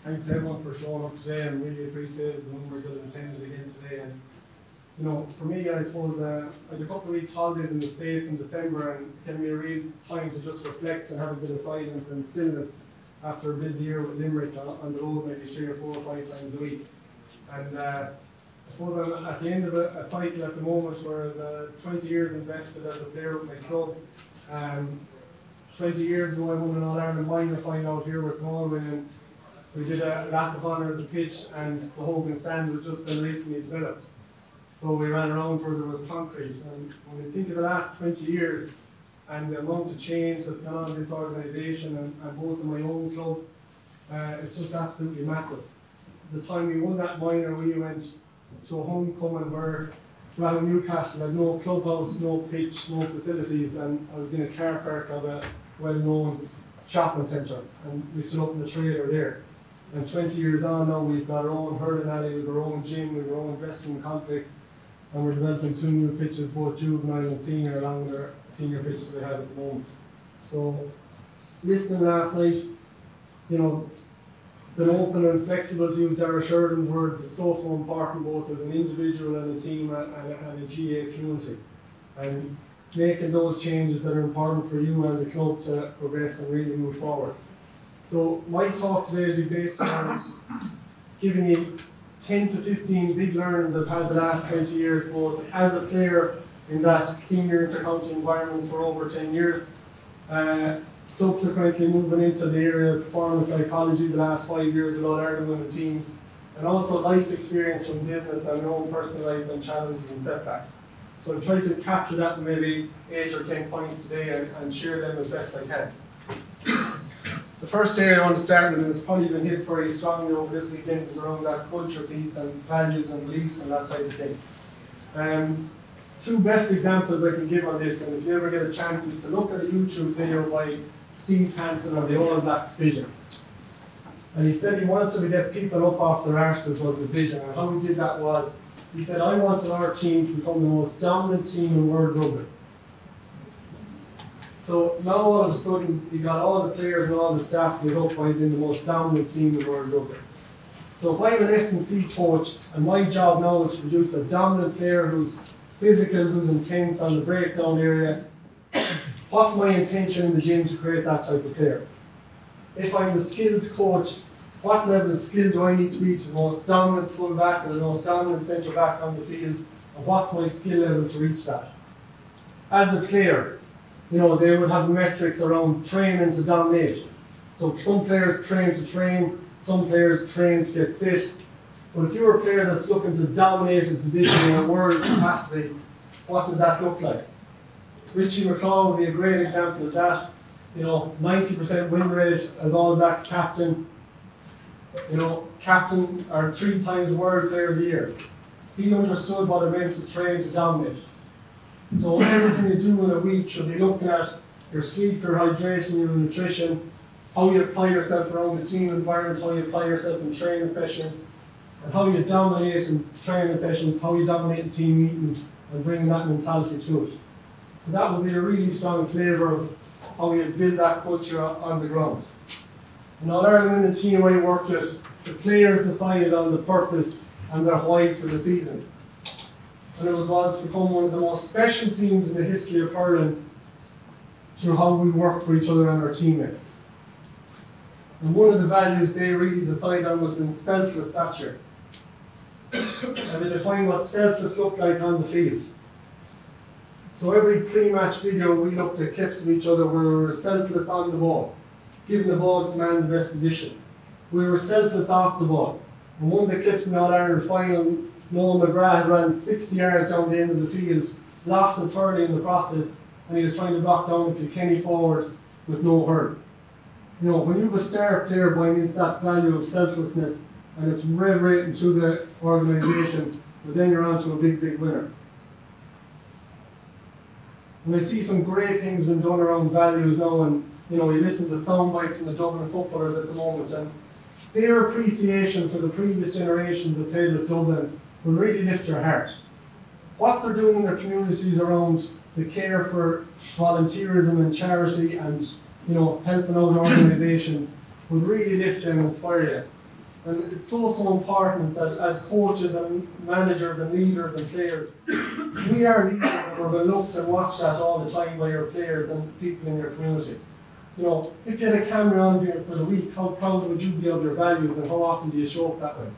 thanks to everyone for showing up today, and really appreciate the numbers that have attended again today. And for me, I suppose I had a couple of weeks holidays in the States in December, and it gave me a real time to just reflect and have a bit of silence and stillness after a busy year with Limerick on the road, maybe 3 or 4 or 5 times a week. And I suppose I'm at the end of a cycle at the moment where I've 20 years invested as a player with my club. 20 years ago I won an All-Ireland minor final out here with Galway, and we did a lap of honour at the pitch, and the Hogan stand was just been recently developed. So we ran around where there was concrete, and when we think of the last 20 years and the amount of change that's gone on in this organisation and both in my own club, it's just absolutely massive. The time we won that minor, we went to a homecoming where Raleigh Newcastle had no clubhouse, no pitch, no facilities, and I was in a car park of a well-known shopping centre, and we stood up in the trailer there. And 20 years on now, we've got our own hurling alley, we've got our own gym, we've got our own dressing room complex, and we're developing 2 new pitches, both juvenile and senior, along with our senior pitches we have at the moment. So, listening last night, been open and flexible to use Dara Sheridan's words is so important, both as an individual and a team and a GA community. And making those changes that are important for you and the club to progress and really move forward. So my talk today will be based on giving you 10 to 15 big learnings I've had the last 20 years, both as a player in that senior inter-county environment for over 10 years, subsequently moving into the area of performance psychology the last 5 years with All-Ireland women teams, and also life experience from business and my own personal life and challenges and setbacks. So I'll try to capture that in maybe 8 or 10 points today and share them as best I can. The first area I want to start with, and it's probably been hit very strongly over this weekend, is around that culture piece and values and beliefs and that type of thing. 2 best examples I can give on this, and if you ever get a chance, is to look at a YouTube video by Steve Hansen on the All Blacks vision. And he said he wanted to get people up off their arses was the vision, and how he did that was, he said, I wanted our team to become the most dominant team in world rugby. So now all of a sudden, you got all the players and all the staff get up by being the most dominant team in world rugby. So if I'm an S&C coach, and my job now is to produce a dominant player who's physical, who's intense on the breakdown area, what's my intention in the gym to create that type of player? If I'm the skills coach, what level of skill do I need to be to the most dominant full-back or the most dominant centre-back on the field, and what's my skill level to reach that? As a player, they would have metrics around training to dominate. So some players train to train, some players train to get fit. But if you're a player that's looking to dominate his position in a world capacity, what does that look like? Richie McClaw would be a great example of that. 90% win rate as All Blacks captain. Captain or 3 times World Player of the Year. He understood what it meant to train to dominate. So everything you do in a week should be looking at your sleep, your hydration, your nutrition, how you apply yourself around the team environment, how you apply yourself in training sessions, and how you dominate in training sessions, how you dominate in team meetings, and bring that mentality to it. So that would be a really strong flavour of how you build that culture on the ground. In All-Ireland and the team I worked with, the players decided on the purpose and their why for the season. And it was become one of the most special teams in the history of hurling through how we work for each other and our teammates. And one of the values they really decided on was being selfless that year. And they defined what selfless looked like on the field. So every pre-match video we looked at clips of each other where we were selfless on the ball, giving the ball to the man in the best position. We were selfless off the ball. And one of the clips in the All-Ireland final, Noel McGrath had ran 60 yards down the end of the field, lost his hurling in the process, and he was trying to block down Kilkenny forward with no hurl. When you have a star player buying into that value of selflessness, and it's reverberating through the organisation, but then you're on to a big, big winner. And I see some great things being done around values now, and you listen to sound bites from the Dublin footballers at the moment, and their appreciation for the previous generations that played with Dublin will really lift your heart. What they're doing in their communities around the care for volunteerism and charity and helping out organisations will really lift you and inspire you. And it's so important that as coaches and managers and leaders and players, we are leaders and we're going to look and watch that all the time by your players and people in your community. You know, if you had a camera on you for the week, how proud would you be of your values and how often do you show up that way?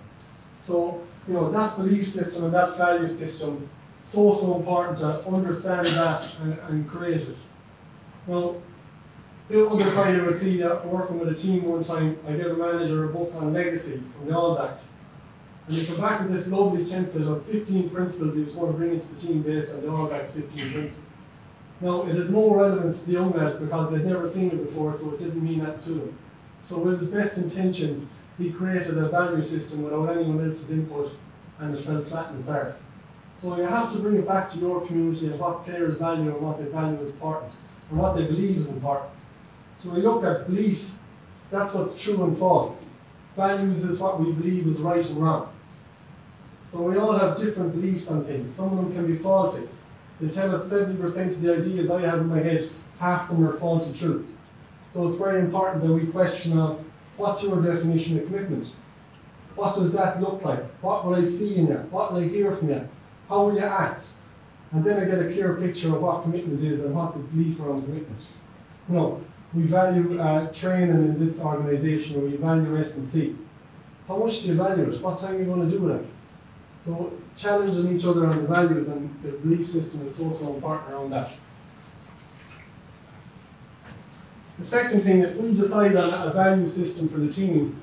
So, you know, that belief system and that value system, so important to understand that and create it. Now, the other side I would see working with a team one time, I gave a manager a book on legacy from the All Blacks. And he came back with this lovely template of 15 principles he was going to bring into the team based on the All Blacks' 15 principles. Now, it had no relevance to the young lads because they'd never seen it before, so it didn't mean that to them. So with his best intentions, he created a value system without anyone else's input, and it fell flat in its arse. So you have to bring it back to your community and what players value and what they value is important, and what they believe is important. So we look at beliefs, that's what's true and false. Values is what we believe is right and wrong. So we all have different beliefs on things. Some of them can be faulty. They tell us 70% of the ideas I have in my head, half of them are faulty truths. So it's very important that we question what's your definition of commitment? What does that look like? What will I see in you? What will I hear from you? How will you act? And then I get a clear picture of what commitment is and what's its belief around commitment. You know, we value training in this organisation, or we value S&C. How much do you value it? What time are you going to do it? So challenging each other on the values and the belief system is so important around that. The second thing, if we decide on a value system for the team,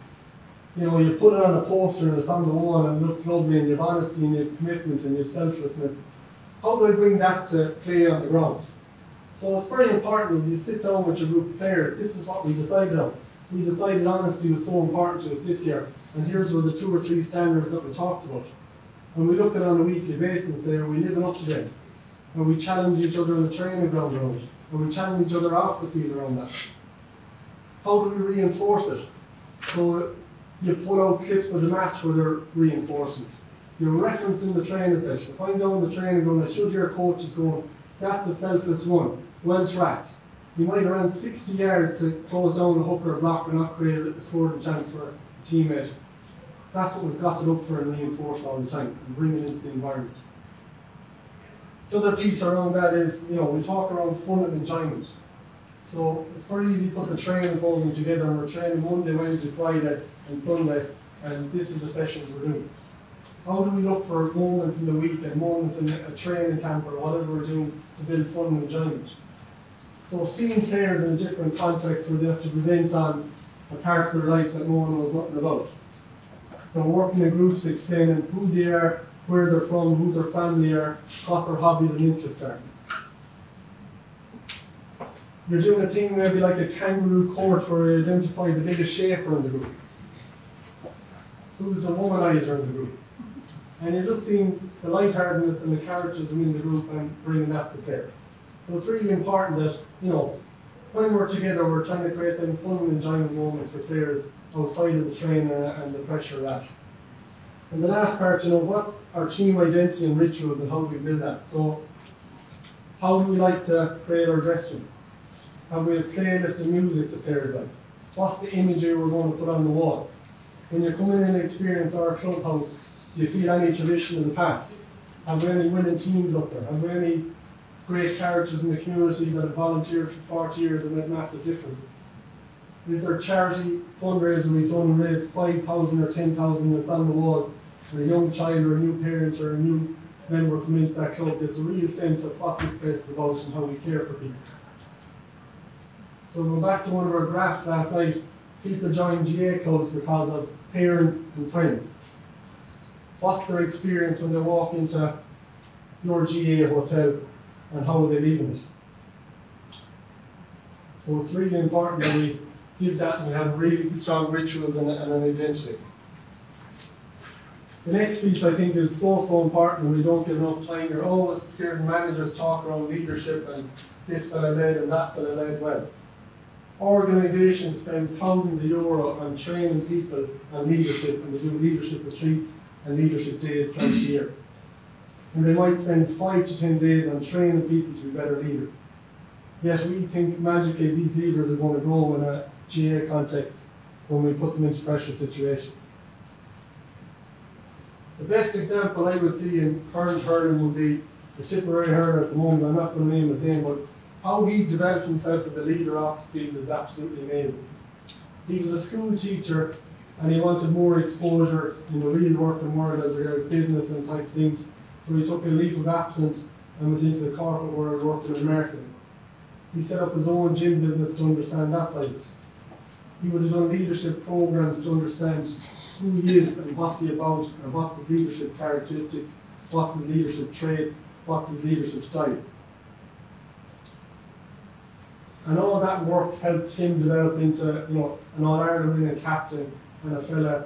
you know, you put it on a poster and it's on the wall and it looks lovely and you have honesty and you have commitment and you have selflessness, how do I bring that to play on the ground? So it's very important as you sit down with your group of players, this is what we decided on. We decided honesty was so important to us this year, and here's were the 2 or 3 standards that we talked about. And we look at it on a weekly basis and say, are we living up to them? And we challenge each other on the training ground around it. And we challenge each other off the field around that. How do we reinforce it? So you pull out clips of the match where they're reinforcing. You're referencing the training session. If I'm down the training ground, I should hear coaches going, that's a selfless one, well tracked. You might have ran 60 yards to close down the hooker block and not create a scoring chance for a teammate. That's what we've got to look for and reinforce all the time and bring it into the environment. The other piece around that is, you know, we talk around fun and enjoyment. So it's very easy to put the training program together and we're training Monday, Wednesday, Friday and Sunday, and this is the sessions we're doing. How do we look for moments in the week and moments in a training camp or whatever we're doing to build fun and enjoyment? So seeing players in a different context where they have to present on a parts of their life that no one knows nothing about. They're working in groups explaining who they are, where they're from, who their family are, what their hobbies and interests are. You're doing a thing maybe like a kangaroo court where you identify the biggest shaper in the group. Who's the womanizer in the group? And you're just seeing the lightheartedness and the characters in the group and bringing that to bear. So it's really important that, you know, when we're together, we're trying to create them fun and enjoyable moments for players outside of the training and the pressure of that. And the last part, you know, what's our team identity and rituals and how do we build that? So, how do we like to create our dressing room? Have we a playlist of music that players like? What's the imagery we're going to put on the wall? When you come in and experience our clubhouse, do you feel any tradition of the past? Have we any winning teams up there? Have we any great characters in the community that have volunteered for 40 years and made massive differences? Is there charity fundraiser we've done and raised 5,000 or 10,000 that's on the wall for a young child or a new parent or a new member comes into that club gets a real sense of what this place is about and how we care for people. So going back to one of our graphs last night, people join GA clubs because of parents and friends. What's their experience when they walk into your GA hotel and how are they leaving it? So it's really important that we give that and we have really strong rituals and an identity. The next piece I think is so important and we don't get enough time. You're always hearing managers talk around leadership and this fella led and that fella led well. Organisations spend thousands of euro on training people on leadership and they do leadership retreats and leadership days throughout the year. And they might spend 5 to 10 days on training people to be better leaders. Yet we think magically these leaders are going to grow in a GA context when we put them into pressure situations. The best example I would see in current hurling would be the Tipperary hurler at the moment. I'm not going to name his name, but how he developed himself as a leader off the field is absolutely amazing. He was a school teacher and he wanted more exposure in the real working world as regards business and type things. So he took a leave of absence and went into the corporate world working in America. He set up his own gym business to understand that side. He would have done leadership programs to understand who he is and what's he about and what's his leadership characteristics, what's his leadership traits, what's his leadership style. And all that work helped him develop into, an All-Ireland winning captain and a fella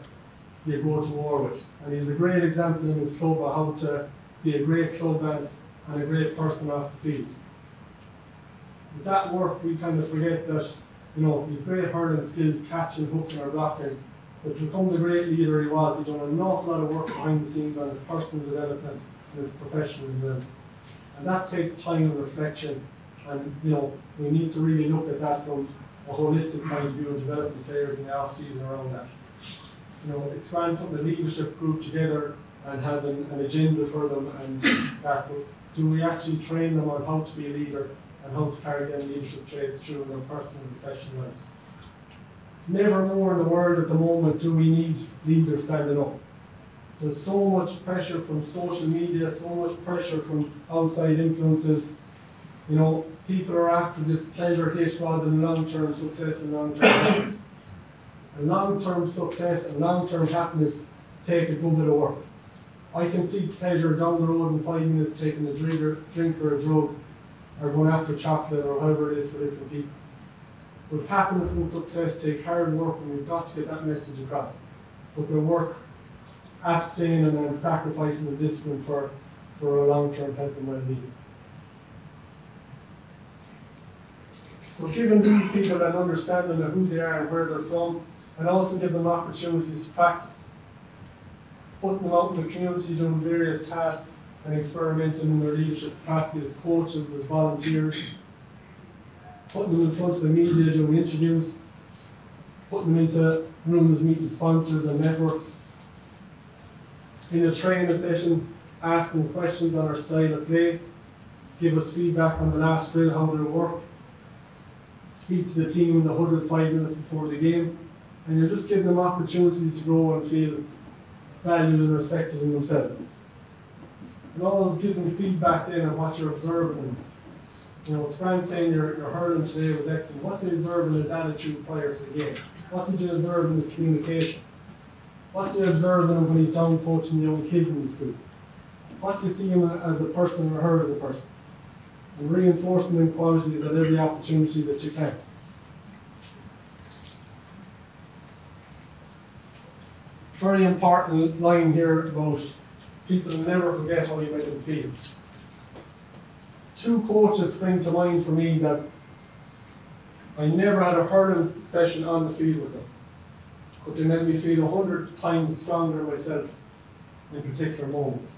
you go to war with. And he's a great example in his club of how to be a great club man and a great person off the field. With that work, we kind of forget that, his great hurling skills, catching, hooking or blocking, but to become the great leader he was, he'd done an awful lot of work behind the scenes on his personal development and his professional development. And that takes time and reflection, and we need to really look at that from a holistic point of view and developing players in the off-season around that. It's grand putting the leadership group together and having an agenda for them and that, but do we actually train them on how to be a leader and how to carry their leadership traits through in their personal and professional lives? Never more in the world at the moment do we need leaders standing up. There's so much pressure from social media, so much pressure from outside influences. People are after this pleasure hit rather than long-term success and long-term happiness. And long-term success and long-term happiness take a good bit of work. I can see pleasure down the road in 5 minutes taking a drink or a drug, or going after chocolate or however it is for different people. But happiness and success take hard work, and we've got to get that message across. But they're worth abstaining and sacrificing the discipline for a long-term health and well-being. So giving these people an understanding of who they are and where they're from, and also give them opportunities to practice. Putting them out in the community doing various tasks and experimenting in their leadership capacity as coaches, as volunteers. Putting them in front of the media doing interviews. Putting them into rooms meeting sponsors and networks. In a training session, asking questions on our style of play. Give us feedback on the last drill, how did it work. Speak to the team in the huddle 5 minutes before the game. And you're just giving them opportunities to grow and feel valued and respected in themselves. And always give them feedback then on what you're observing. It's grand saying your hurling today was excellent. What did you observe in his attitude prior to the game? What did you observe in his communication? What do you observe in him when he's down coaching young kids in the school? What do you see him as a person or her as a person? And reinforcing them qualities at every opportunity that you can. Very important line here about people never forget how you made them feel. 2 coaches spring to mind for me that I never had a hurling session on the field with them, but they made me feel 100 times stronger myself in particular moments.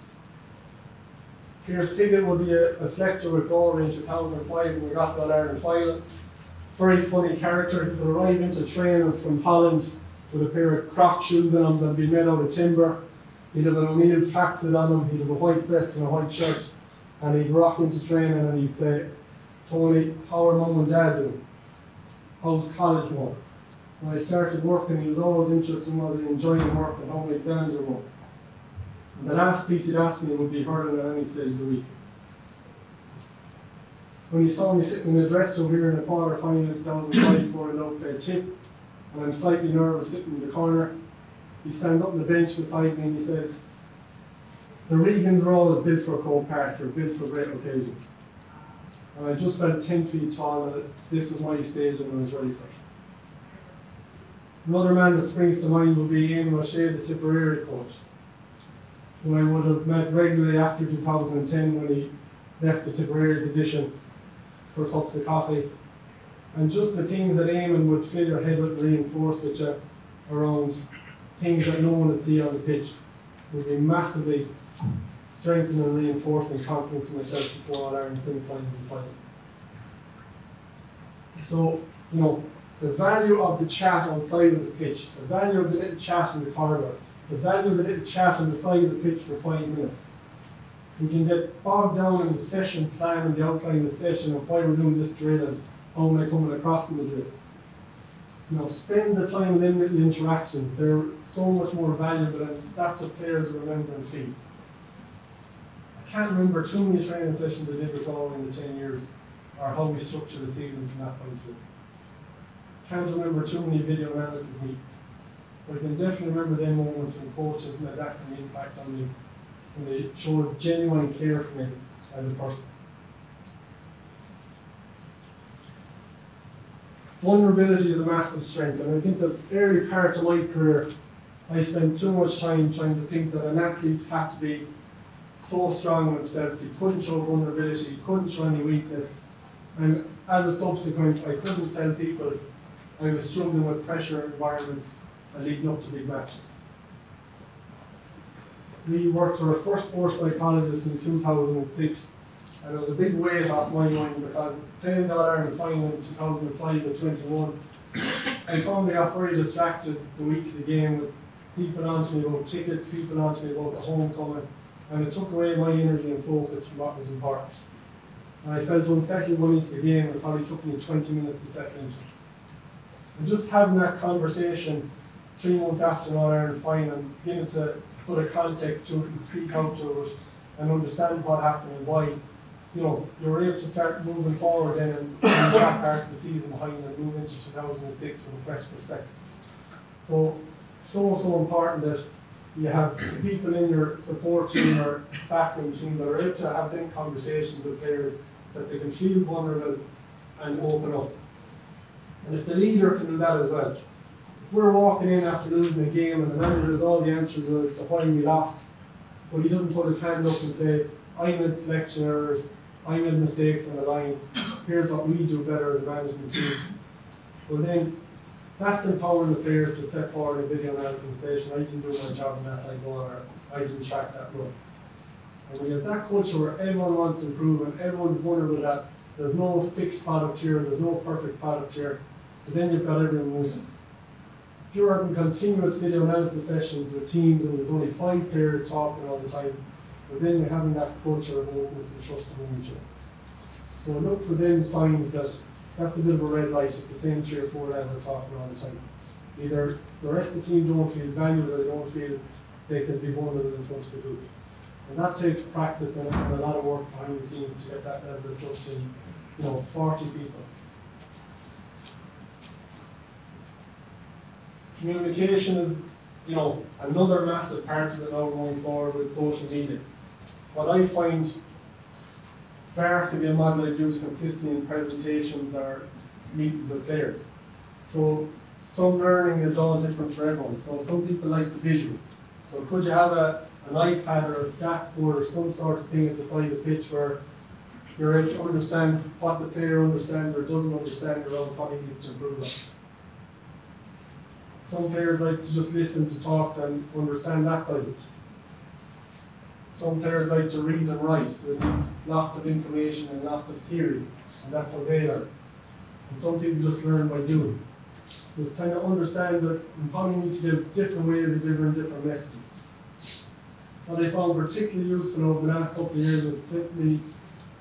Pierce Piggott would be a selector with Galway in 2005 and we got to that Ireland final. Very funny character. He would arrive into training from Holland with a pair of Croc shoes on him that would be made out of timber. He'd have an O'Neill's tracksuit on him, he'd have a white vest and a white shirt, and he'd rock into training and he'd say, "Tony, how are mum and dad doing? How's college going?" When I started working, he was always interested in was I enjoying work and how my exams were going. And the last piece he'd ask me would be hurling at any stage of the week. When he saw me sitting in the dressing room here in the quarter final in 2005 for a low play tip, and I'm slightly nervous sitting in the corner, he stands up on the bench beside me and he says, "The Regans were always built for Croke Park, they're built for great occasions." And I just felt 10 feet tall and that this was my stage and I was ready for it. Another man that springs to mind would be Ian O'Shea, the Tipperary coach, who I would have met regularly after 2010 when he left the Tipperary position for cups of coffee. And just the things that Eamon would fill your head with and reinforce with you around things that no one would see on the pitch would be massively strengthening and reinforcing confidence in myself before All-Ireland semi-finals and finals. So, the value of the chat outside of the pitch, the value of the little chat in the corridor, the value of the little chat on the side of the pitch for 5 minutes. We can get bogged down in the session plan and the outline of the session of why we're doing this drill and how am I coming across in the drill. Spend the time in them little interactions. They're so much more valuable, and that's what players remember and feel. I can't remember too many training sessions I did with all in the 10 years, or how we structure the season from that point of view. Can't remember too many video analysis meetings. But I can definitely remember them moments when coaches made that kind of impact on me, when they showed genuine care for me as a person. Vulnerability is a massive strength, and I think that early part of my career, I spent too much time trying to think that an athlete had to be so strong in himself, he couldn't show vulnerability, he couldn't show any weakness, and as a subsequence, I couldn't tell people I was struggling with pressure environments and leading up to big matches. We worked with our first sports psychologist in 2006, and it was a big weight off my mind because playing the All-Ireland final in 2005 and 21, I found I got very distracted the week of the game with people on to me about tickets, people on to me about the homecoming, and it took away my energy and focus from what was important. And I felt unsettled going into the game, and it probably took me 20 minutes to settle into it. And just having that conversation 3 months after an All-Ireland final and beginning to put a context to it and speak out to it and understand what happened and why, you're able to start moving forward then and that part of the season behind and move into 2006 with a fresh perspective. So important that you have people in your support team or backroom team that are able to have them conversations with players that they can feel vulnerable and open up. And if the leader can do that as well, if we're walking in after losing a game and the manager has all the answers as to why we lost, but he doesn't put his hand up and say, I made selection errors, I made mistakes on the line, here's what we do better as a management team. Well then, that's empowering the players to step forward in video analysis and say, I didn't do my job in that line or I didn't track that run. And when you have that culture where everyone wants to improve and everyone's vulnerable that there's no fixed product here, there's no perfect product here, but then you've got everyone moving. If you're having continuous video analysis sessions with teams and there's only 5 players talking all the time, but then you're having that culture of openness and trust among each other. So look for them signs that that's a bit of a red light if the same 3 or 4 lads are talking all the time. Either the rest of the team don't feel valued or they don't feel they can be vulnerable in front of the group. And that takes practice and a lot of work behind the scenes to get that level of trust in 40 people. Communication is, another massive part of it now going forward with social media. What I find VAR can be a model I've used consistently in presentations or meetings with players. So some learning is all different for everyone. So some people like the visual. So could you have an iPad or a stats board or some sort of thing at the side of the pitch where you're able to understand what the player understands or doesn't understand around what he needs to improve on. Some players like to just listen to talks and understand that side of it. Some players like to read and write, so they need lots of information and lots of theory, and that's how they learn. And some people just learn by doing. So it's kind of understand that you probably need to give different ways of delivering different messages. What I found particularly useful over the last couple of years with particularly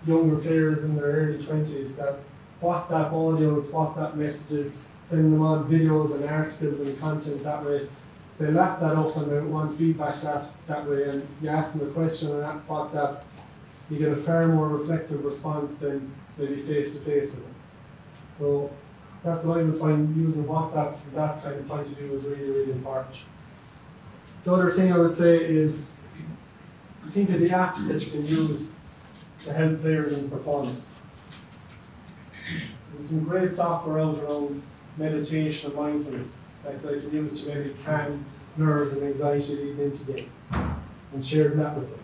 younger players in their early 20s, that WhatsApp audios, WhatsApp messages, sending them on videos and articles and content that way, they lap that up and they want feedback that way, and you ask them a question on WhatsApp, you get a far more reflective response than maybe face-to-face with them. So that's what I would find using WhatsApp from that kind of point of view is really, really important. The other thing I would say is, think of the apps that you can use to help players in performance. So there's some great software out around meditation and mindfulness that they can use to maybe calm nerves and anxiety leading into games and share that with them.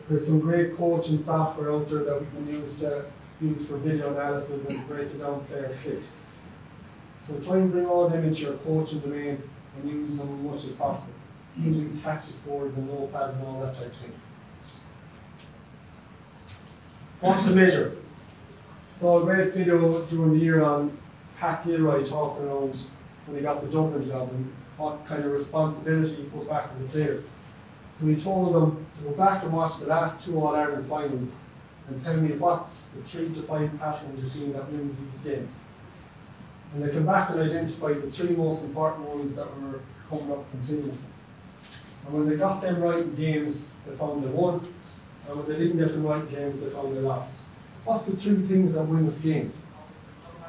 There's some great coaching software out there that we can use for video analysis and breaking down player clips. So try and bring all them into your coaching domain and use them as much as possible, using tactics boards and notepads and all that type of thing. What to measure? So a great video during the year on Pat Gilroy talking around when he got the Dublin job and what kind of responsibility he put back on the players. So he told them to go back and watch the last 2 All-Ireland finals and tell me what's the 3 to 5 patterns you're seeing that wins these games. And they came back and identified the 3 most important ones that were coming up continuously. And when they got them right in games, they found they won. And when they didn't get them right in games, they found they lost. What's the 3 things that win this game?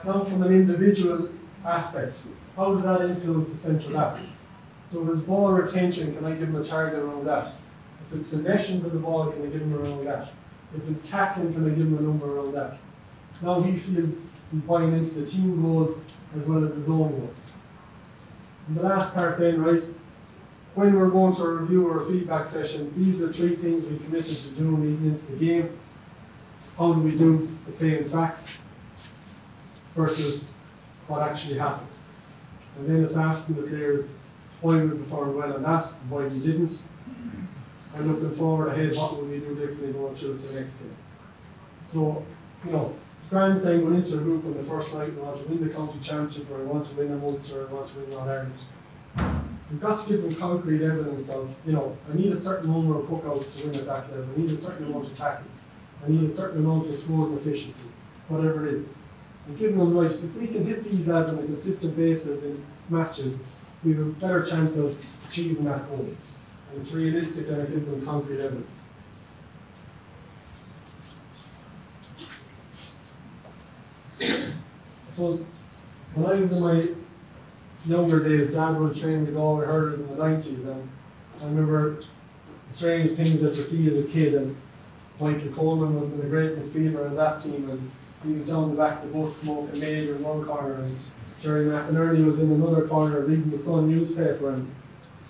Now from an individual aspect, how does that influence the central back? So if it's ball retention, can I give him a target around that? If it's possessions of the ball, can I give him around that? If it's tackling, can I give him a number around that? Now he feels he's buying into the team goals as well as his own goals. And the last part then, right, when we're going to a review or a feedback session, these are the 3 things we committed to do leading into the game. How do we do the plain facts versus what actually happened? And then it's asking the players why we performed well on that, and why we didn't. And looking forward ahead, what will we do differently going through to the next game? So, it's grand saying going into a group on the first night, we want to win the county championship, or we want to win a Munster, or we want to win All-Ireland. We've got to give them concrete evidence of, I need a certain number of puckouts to win at that level, I need a certain amount of tackles, I need a certain amount of scoring efficiency, whatever it is. And giving them right, if we can hit these lads on a consistent basis in matches, we have a better chance of achieving that goal. And it's realistic and it gives them concrete evidence. So, when I was in my younger days, Dad would train the Galway hurlers in the 90s, and I remember the strange things that you see as a kid, and Michael Coleman was a great midfielder in that team, and he was down the back of the bus smoking major in one corner, and Jerry McInerney was in another corner reading the Sun newspaper, and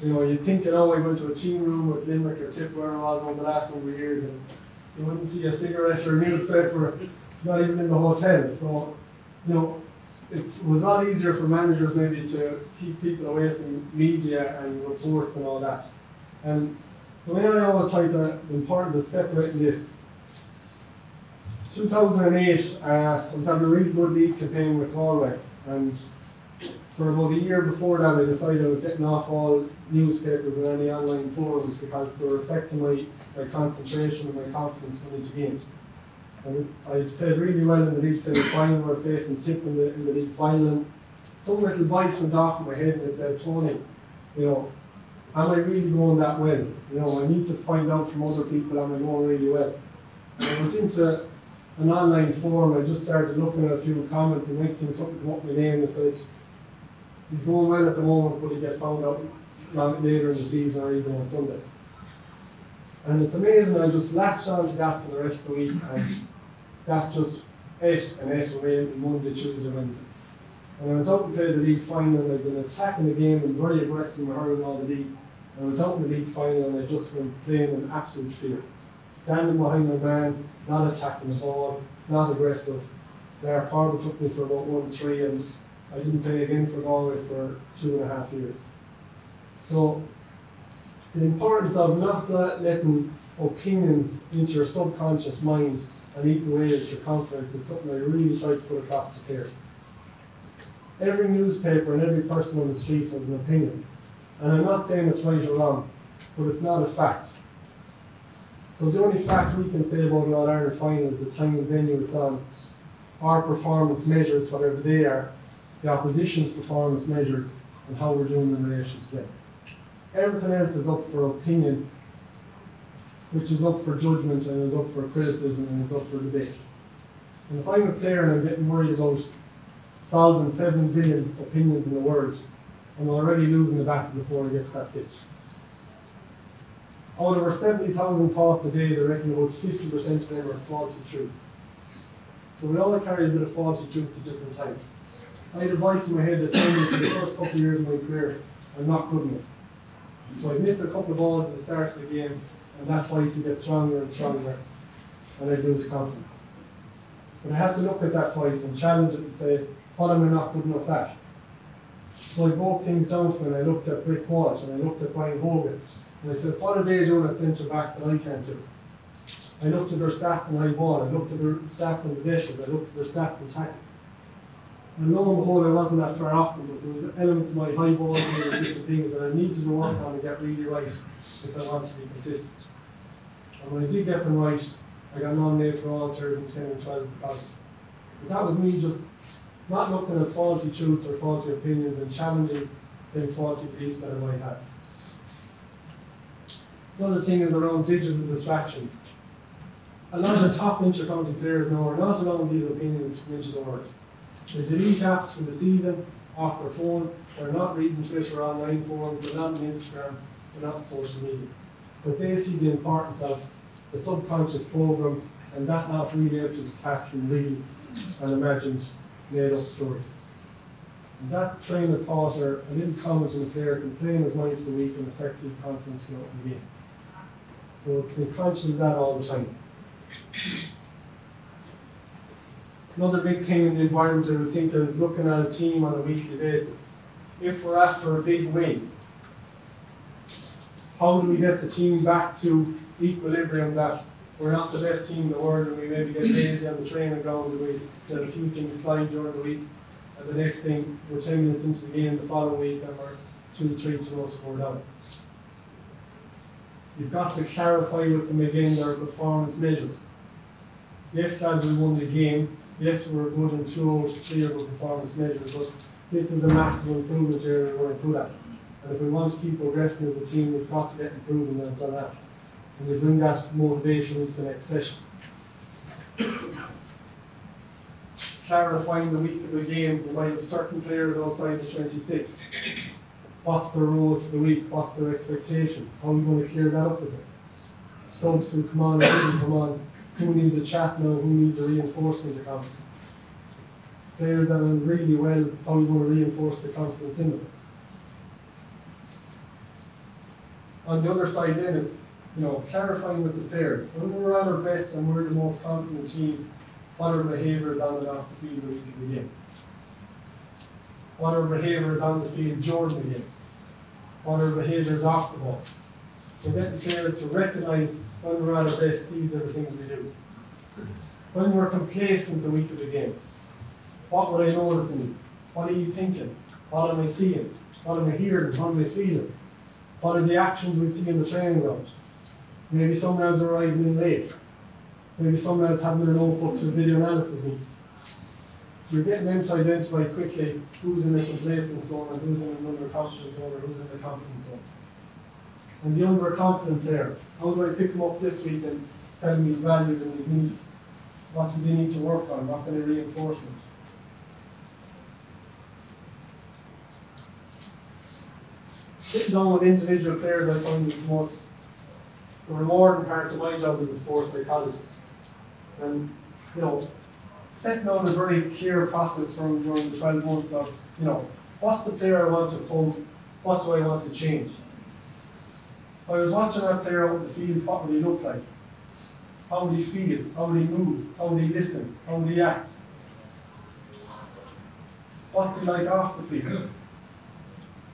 you'd think, I went to a team room with Limerick or Tip where I was over the last number of years, and you wouldn't see a cigarette or a newspaper, not even in the hotel. So, it was a lot easier for managers maybe to keep people away from media and reports and all that. And the way I always try to, the importance of separating this. 2008, I was having a really good league campaign with Galway, and for about a year before that I decided I was getting off all newspapers and any online forums because they were affecting my concentration and my confidence going into games. And I played really well in the league semi-final, we were facing Tip in the league final, and some little voice went off in my head and it said, Tony, am I really going that well? I need to find out from other people, am I going really well? And I went into an online forum, I just started looking at a few comments, and next thing something came up with my name and said, he's going well at the moment, but he'll get found out later in the season or even on Sunday. And it's amazing, I just latched on to that for the rest of the week, and that just ate away Monday, Tuesday, Wednesday. And I went out and played the league final, and I've been attacking the game and very aggressive in hurling all the league. And I went out in the league final and I just been playing in absolute fear. Standing behind my man, not attacking the ball, not aggressive. Their Parva took me for about 1-3, and I didn't play again for Galway for 2.5 years. So the importance of not letting opinions into your subconscious mind and eat away at your confidence is something I really try to put across to players. Every newspaper and every person on the street has an opinion. And I'm not saying it's right or wrong, but it's not a fact. So the only fact we can say about an All-Ireland final is the time and venue it's on. Our performance measures, whatever they are, the opposition's performance measures, and how we're doing in relation to them. Everything else is up for opinion, which is up for judgment, and is up for criticism, and is up for debate. And if I'm a player and I'm getting worried about solving 7 billion opinions in the world, I'm already losing the battle before it gets that pitch. Out of our 70,000 thoughts a day, they reckon about 50% of them are faulty truths. So we all carry a bit of faulty truth at different times. I had a voice in my head that told me for the first couple of years of my career, I'm not good enough. So I missed a couple of balls at the start of the game, and that voice would get stronger and stronger, and I'd lose confidence. But I had to look at that voice and challenge it and say, what am I not good enough at? So I broke things down for me, and I looked at Britt Walsh, and I looked at Brian Hogan, and I said, what are they doing at centre back that I can't do? I looked at their stats in high ball, I looked at their stats in possessions, I looked at their stats in tackles. And lo and behold, I wasn't that far off them, but there was elements of my high ball game and different things that I needed to work on and get really right if I want to be consistent. And when I did get them right, I got nominated for all Sirs in 10 and 12 because but that was me just not looking at faulty truths or faulty opinions and challenging them faulty beliefs that I might have. The other thing is around digital distractions. A lot of the top intercounty players now are not allowing these opinions to come into the world. They delete apps for the season off their phone, they're not reading Twitter or online forums, they're not on Instagram, they're not on social media. Because they see the importance of the subconscious program and that not really able to detach from real and imagined made-up stories. And that train of thought or a little comment in the player can play in his mind for the week and affect his confidence throughout the game. So it can be conscious of that all the time. Another big thing in the environment I would think is looking at a team on a weekly basis. If we're after a big win, how do we get the team back to equilibrium that we're not the best team in the world and we maybe get lazy on the training ground and we let a few things slide during the week and the next thing we're 10 minutes into the game the following week and we're 2-3 to no score down. You've got to clarify with them again their performance measures. Yes, lads, we won the game. Yes, we're good in 2 out of 3 of our performance measures, but this is a massive improvement area we're good at. And if we want to keep progressing as a team, we've got to get improving and done that. And we bring that motivation into the next session. Clarifying the week of the game, you might have certain players outside the 26. What's their role for the week? What's their expectations? How are we going to clear that up with them? Subs who come on, who come on, who needs a chat now, who needs a reinforcement of confidence? Players that are doing really well, how are you going to reinforce the confidence in them? On the other side then, it's clarifying with the players. When we're at our best and we're the most confident team, what are behaviours on and off the field the week of the game? What are behaviours on the field during the game? What are behaviours off the ball? So get the players to recognise when we're at our best, these are the things we do. When we're complacent the week of the game, what would I notice in you? What are you thinking? What am I seeing? What am I hearing? What am I feeling? What are the actions we see in the training ground? Maybe some lads are arriving in late. Maybe some lads having their notebooks or video analysis meetings. You're getting them to identify quickly who's in a complacent zone and who's in an underconfident zone or who's in a confident zone. And the underconfident player, how do I pick him up this week and tell him he's valued and he's needed? What does he need to work on? What can I reinforce him? Sitting down with individual players, I find it's the most rewarding part of my job as a sports psychologist. And, setting down a very clear process from during the 12 months of, what's the player I want to pull, what do I want to change? If I was watching that player out in the field, what would he look like? How would he feel? How would he move? How would he listen? How would he act? What's he like off the field?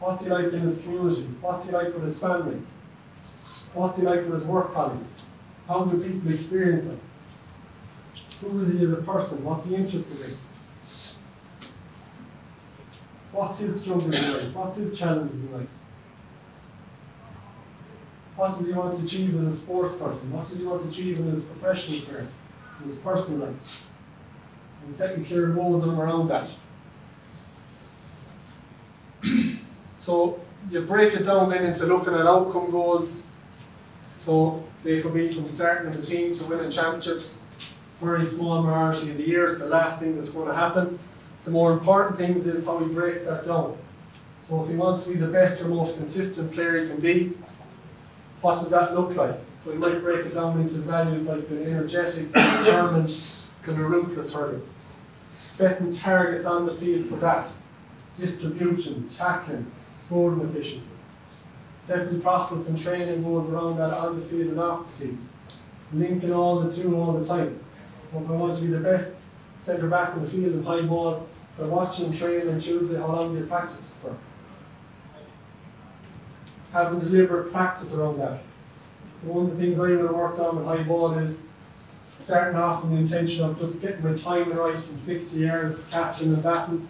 What's he like in his community? What's he like with his family? What's he like with his work colleagues? How do people experience him? Who is he as a person? What's he interested in? What's his struggles in life? What's his challenges in life? What does he want to achieve as a sports person? What does he want to achieve in his professional career, in his personal life? And setting clear goals around that. So you break it down then into looking at outcome goals. So they could be from starting the team to winning championships. Very small minority of the year, it's the last thing that's going to happen. The more important things is how he breaks that down. So if he wants to be the best or most consistent player he can be, what does that look like? So he might break it down into values like the energetic, the determined, the ruthless hurling. Setting targets on the field for that. Distribution, tackling, scoring efficiency. Setting process and training goals around that on the field and off the field. Linking all the two all the time. So if I want to be the best centre back in the field and high ball, if I watch and train and choose how long do you practice for? Having deliberate practice around that. So one of the things I would have worked on with high ball is starting off with the intention of just getting my timing right from 60 yards, catching and batting,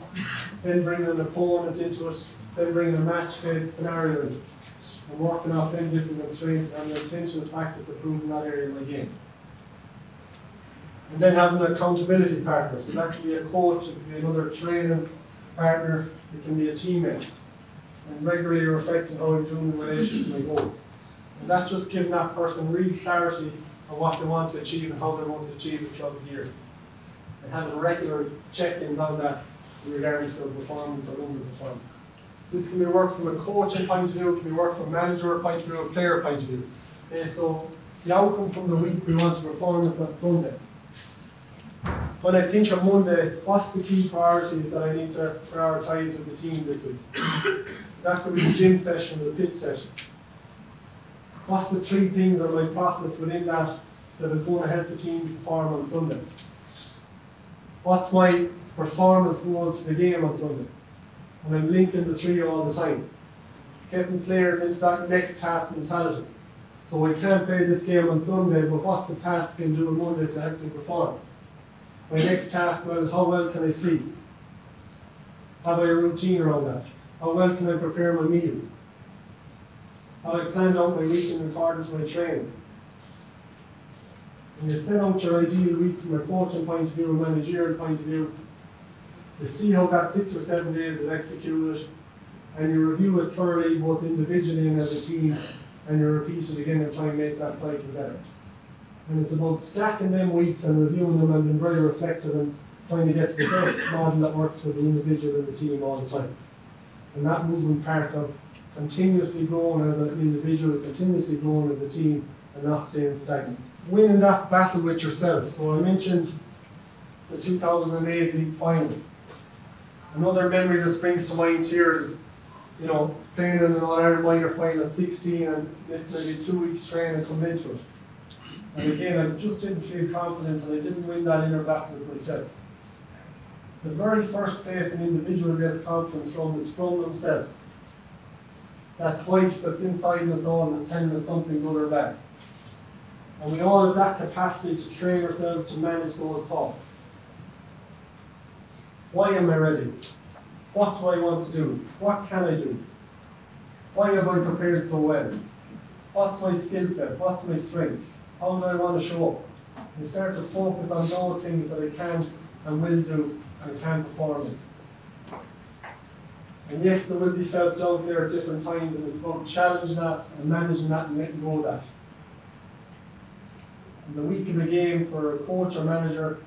then bringing an opponent into it, then bringing a match-based scenario in, and working off them different constraints and the intention of practice improving that area of my game. And then having an accountability partner, so that can be a coach, it can be another training partner, it can be a teammate, and regularly reflecting how I'm doing in relation to my goal. And that's just giving that person real clarity on what they want to achieve and how they want to achieve it throughout the year. And having regular check-ins on that in regards to performance or underperformance. This can be worked from a coaching point of view, it can be worked from a manager point of view, a player point of view. Okay, so the outcome from the week we want a performance on Sunday. When I think of Monday, what's the key priorities that I need to prioritise with the team this week? So that could be the gym session or the pitch session. What's the 3 things or my process within that is going to help the team perform on Sunday? What's my performance goals for the game on Sunday? And I'm linking the 3 all the time. Getting players into that next task mentality. So I can't play this game on Sunday, but what's the task I can do on Monday to help them perform? My next task, well, how well can I sleep? Have I a routine around that? How well can I prepare my meals? Have I planned out my week in accordance with my training? And you set out your ideal week from a coaching point of view, a managerial point of view. You see how that 6 or 7 days is executed, and you review it thoroughly, both individually and as a team, and you repeat it again and try and make that cycle better. And it's about stacking them weeks and reviewing them and being very reflective and trying to get to the best model that works for the individual and the team all the time. And that moving part of continuously growing as an individual, continuously growing as a team, and not staying stagnant. Winning that battle with yourself. So I mentioned the 2008 league final. Another memory that springs to mind here is, playing in an All-Ireland minor final at 16 and missed maybe 2 weeks training and coming into it. And again, I just didn't feel confident and I didn't win that inner battle with myself. The very first place an individual gets confidence from is from themselves. That voice that's inside us all is telling us something good or bad. And we all have that capacity to train ourselves to manage those thoughts. Why am I ready? What do I want to do? What can I do? Why have I prepared so well? What's my skill set? What's my strength? How do I want to show up? And start to focus on those things that I can and will do and can perform in. And yes, there will be self-doubt there at different times, and it's about challenging that and managing that and letting go of that. In the week of the game, for a coach or manager,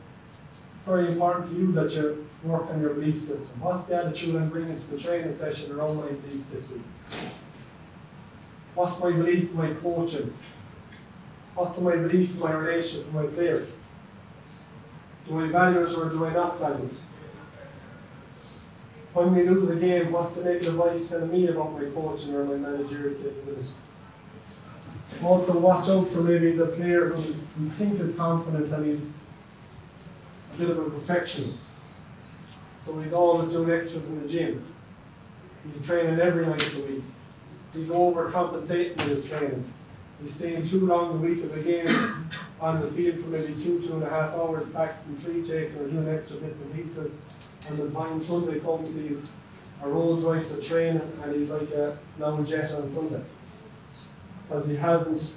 it's very important for you that you work on your belief system. What's the attitude I'm bringing to the training session around my belief this week? What's my belief in my coaching? What's my belief in my relationship with my players? Do I value it or do I not value it? When we lose a game, what's the negative voice telling me about my coaching or my managerial capability? Also, watch out for maybe the player who you think is confident and he's a bit of a perfectionist. So he's always doing extras in the gym. He's training every night of the week. He's overcompensating in his training. He's staying too long the week of the game on the field for maybe 2.5 hours, practicing free taking or doing extra bits and pieces. And the fine Sunday comes, he's a Rolls Royce at training and he's like a long jet on Sunday. Because he hasn't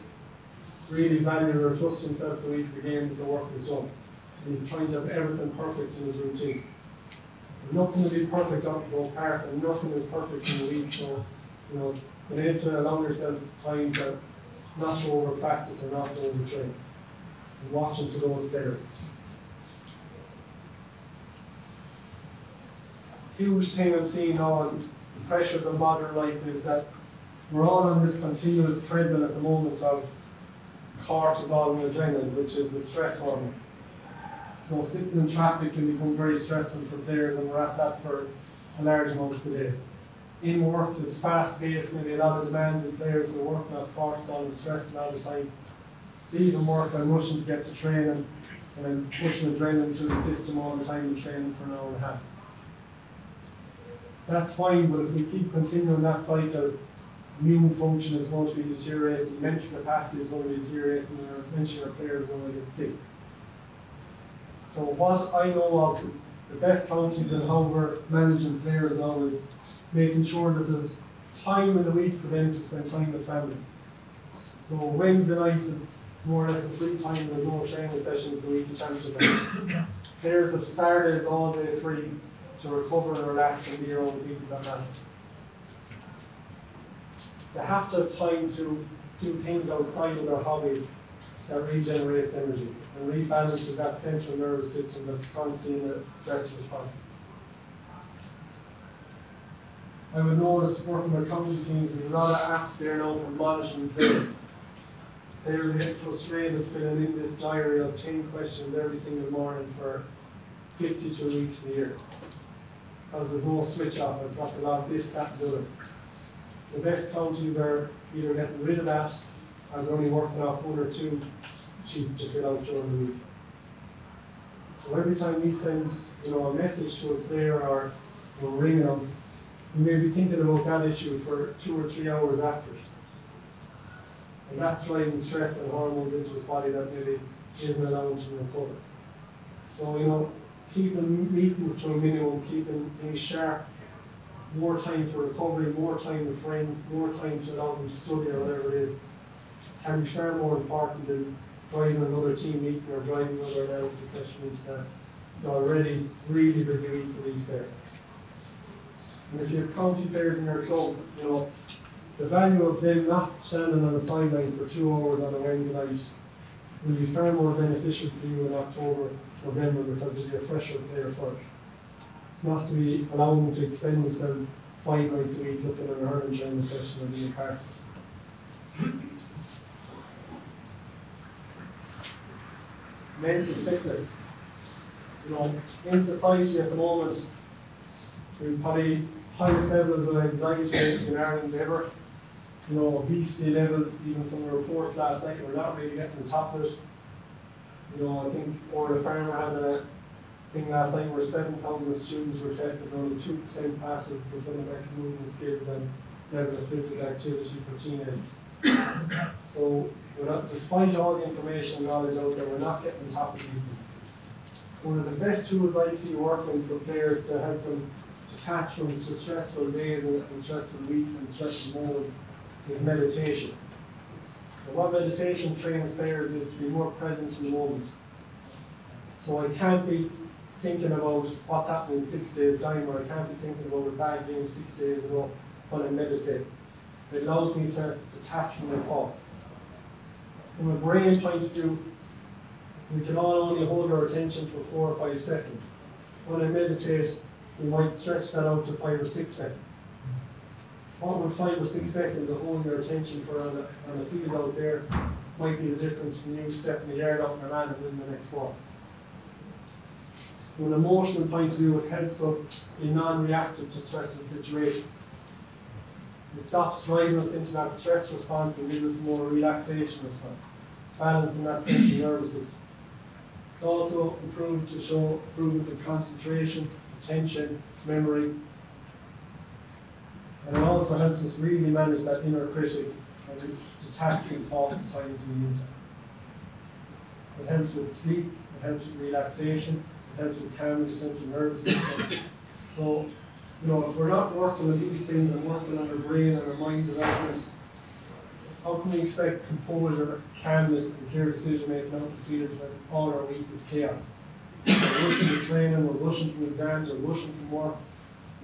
really valued or trusted himself the week of the game that the work is done. And he's trying to have everything perfect in his routine. Nothing will be perfect up to go park and nothing is perfect in the week. So, it's being able to allow yourself time to not to over practice or not to over train. And watching to those players. Huge thing I'm seeing now on the pressures of modern life is that we're all on this continuous treadmill at the moment of cortisol and adrenaline, which is the stress hormone. So sitting in traffic can become very stressful for players, and we're at that for a large amount of the day. In work, it's fast-paced, maybe a lot of demands in players who are working off cortisol and stress all the time. They even work on rushing to get to training and then pushing adrenaline through the system all the time and training for an hour and a half. That's fine, but if we keep continuing that cycle, immune function is going to be deteriorating, mental capacity is going to be deteriorating, and eventually our players are going to get sick. So what I know of the best counties and how we're managing players now is making sure that there's time in the week for them to spend time with family. So Wednesday nights is more or less a free time, there's no training sessions the week of championship. Players have Saturdays all day free to recover and relax and be around the people that matter. They have to have time to do things outside of their hobby that regenerates energy and rebalances that central nervous system that's constantly in a stress response. I would notice working with county teams, there's a lot of apps there now for monitoring players. Players get frustrated filling in this diary of 10 questions every single morning for 52 weeks in a year. Because there's no switch off, I've got a lot of this, that, and the other. The best counties are either getting rid of that or they're only working off 1 or 2 sheets to fill out during the week. So every time we send a message to a player or ring them, we may be thinking about that issue for 2 or 3 hours after it. And that's driving stress and hormones into his body that maybe isn't allowing to recover. So, keeping meetings to a minimum, keeping things sharp, more time for recovery, more time with friends, more time to allow them to study or whatever it is, can be far more important than driving another team meeting or driving another analysis session into the already really busy week for these players. And if you have county players in your club, the value of them not standing on the sideline for 2 hours on a Wednesday night will be far more beneficial for you in October, November, because you'll be a fresher player for it. It's not to be allowing them to expend themselves 5 nights a week looking at a hurling training session or being part. Mental fitness. In society at the moment, we've probably highest levels of anxiety in Ireland ever. Obesity levels, even from the reports last night, we're not really getting on top of it. I think Orla Farmer had a thing last night where 7,000 students were tested, and only 2% passed with fundamental movement skills and level of physical activity for teenagers. So, despite all the information and knowledge out there, we're not getting on top of these things. One of the best tools I see working for players to help them detach from stressful days and stressful weeks and stressful moments is meditation. And what meditation trains players is to be more present in the moment. So I can't be thinking about what's happening in 6 days' time, or I can't be thinking about a bad game 6 days ago when I meditate. It allows me to detach from my thoughts. From a brain point of view, we can all only hold our attention for 4 or 5 seconds. When I meditate, we might stretch that out to 5 or 6 seconds. What would 5 or 6 seconds of holding your attention for on the field out there might be the difference from you stepping a yard out in the land and winning the next ball. From an emotional point of view, it helps us be non-reactive to stressful situations. It stops driving us into that stress response and gives us more relaxation response, balancing that central nervous system. It's also improved to show improvements in concentration, attention, memory, and it also helps us really manage that inner critic and detaching thoughts at times we use it. It helps with sleep, it helps with relaxation, it helps with calming the central nervous system. So, if we're not working on these things and working on our brain and our mind development, how can we expect composure, calmness, and clear decision making out the field when all our week is chaos? We're rushing to training, we're rushing from exams, we're rushing from work,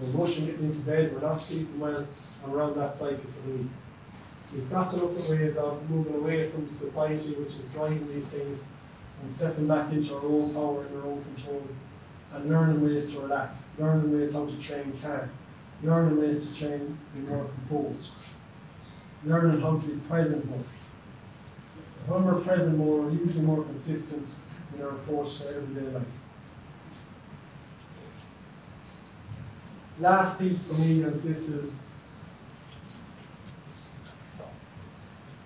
we're rushing getting into bed, we're not sleeping well, and we're on that cycle for the week. We've got to look at ways of moving away from society which is driving these things and stepping back into our own power and our own control, and learning ways to relax, learning ways how to train calm, learning ways to train be more composed, learning how to be present more. When we're present more, we're usually more consistent in our approach to everyday life. Last piece for me is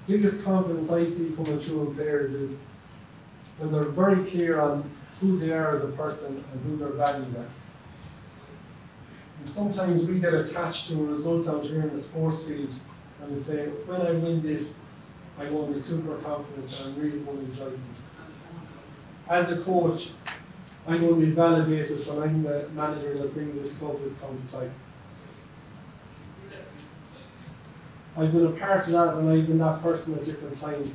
biggest confidence I see coming through in players is when they're very clear on who they are as a person and who their values are. And sometimes we get attached to results out here in the sports field and we say, when I win this, I'm going to be super confident and I'm really going to enjoy it. As a coach, I'm going to be validated when I'm the manager that brings this club this county title. I've been a part of that and I've been that person at different times.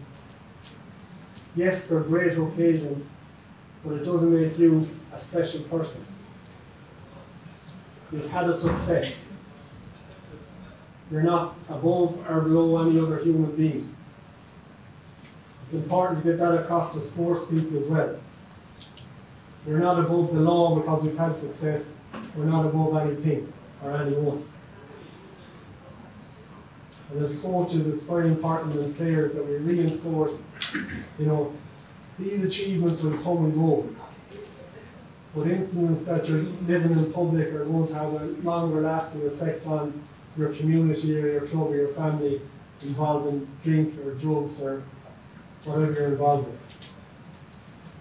Yes, they're great occasions, but it doesn't make you a special person. You've had a success. You're not above or below any other human being. It's important to get that across to sports people as well. We're not above the law because we've had success. We're not above anything or anyone. And as coaches, it's very important as players that we reinforce, these achievements will come and go. But incidents that you're living in public are going to have a longer lasting effect on your community or your club or your family involved in drink or drugs or whatever you're involved in.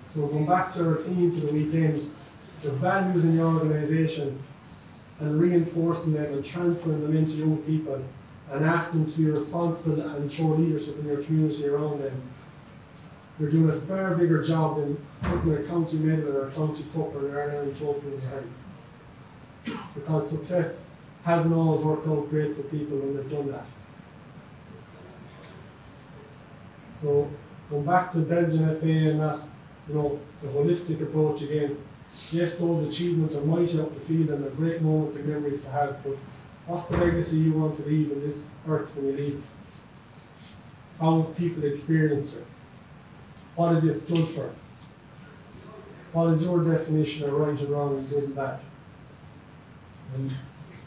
So going back to our theme for the weekend, the values in your organisation and reinforcing them and transferring them into young people and asking them to be responsible and show leadership in your community around them. You're doing a far bigger job than putting a county medal or a county cup or an Ireland trophy in your hands. Because success hasn't always worked out great for people when they've done that. So going back to Belgian FA and that, the holistic approach again, yes, those achievements are mighty up the field and they're great moments and memories to have, but what's the legacy you want to leave on this earth when you leave? How have people experienced it? What have you stood for? What is your definition of right and wrong and good and bad? And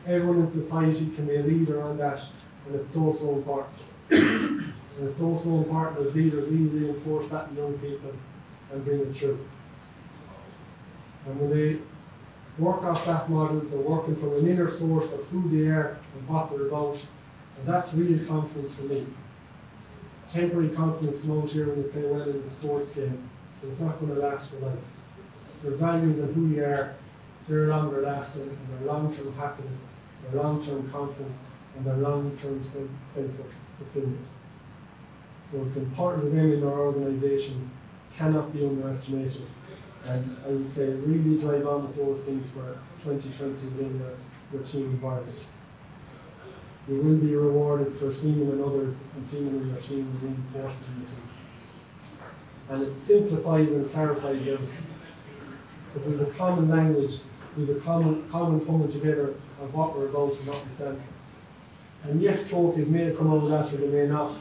everyone in society can be a leader on that, and it's so important. And it's so important as leaders we reinforce that in young people and bring it true. And when they work off that model, they're working from an inner source of who they are and what they're about, and that's real confidence for me. Temporary confidence come out here when you play well in the sports game, but it's not going to last for life. Their values and who you are, they're longer lasting, and their long-term happiness, their long-term confidence, and their long-term sense of fulfillment. So the importance of them in our organisations cannot be underestimated. And I would say really drive on with those things for 2020 within your team environment. You will be rewarded for seeing them in others and seeing them in your team and reinforcing them in the team. And it simplifies and clarifies everything. If we have a common language, we have a common coming together of what we're about and what we stand for. And yes, trophies may come out of that or they may not,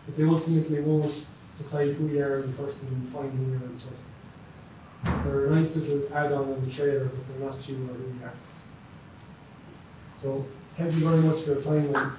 but they ultimately won't decide who you are in the person and find who you are in the person. They're a nice little add-on on the trailer, but they're not you or who you are. So, thank you very much for your time.